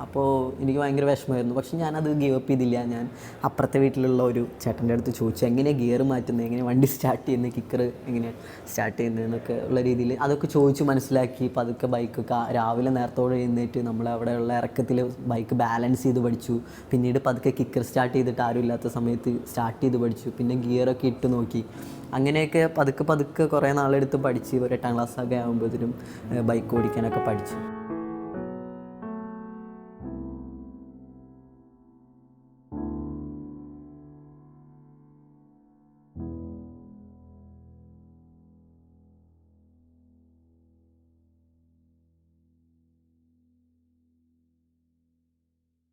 അപ്പോൾ എനിക്ക് ഭയങ്കര വിഷമമായിരുന്നു. പക്ഷെ ഞാനത് ഗീവ് അപ്പ് ചെയ്തില്ല. ഞാൻ അപ്പുറത്തെ വീട്ടിലുള്ള ഒരു ചേട്ടൻ്റെ അടുത്ത് ചോദിച്ചു എങ്ങനെയാണ് ഗിയർ മാറ്റുന്നത്, എങ്ങനെ വണ്ടി സ്റ്റാർട്ട് ചെയ്യുന്നത്, കിക്കർ എങ്ങനെയാണ് സ്റ്റാർട്ട് ചെയ്യുന്നത് എന്നൊക്കെ ഉള്ള രീതിയിൽ അതൊക്കെ ചോദിച്ച് മനസ്സിലാക്കി. പതുക്കെ ബൈക്ക് രാവിലെ നേരത്തോടെ എഴുന്നേറ്റ് നമ്മൾ അവിടെയുള്ള ഇറക്കത്തിൽ ബൈക്ക് ബാലൻസ് ചെയ്ത് പഠിച്ചു. പിന്നീട് പതുക്കെ കിക്കർ സ്റ്റാർട്ട് ചെയ്തിട്ട് ആരും ഇല്ലാത്ത സമയത്ത് സ്റ്റാർട്ട് ചെയ്ത് പഠിച്ചു. പിന്നെ ഗിയറൊക്കെ ഇട്ട് നോക്കി. അങ്ങനെയൊക്കെ പതുക്കെ കുറേ നാളെടുത്ത് പഠിച്ച് ഒരു 8ാം ക്ലാസ്സൊക്കെ ആകുമ്പോഴത്തേനും ബൈക്ക് ഓടിക്കാനൊക്കെ പഠിച്ചു.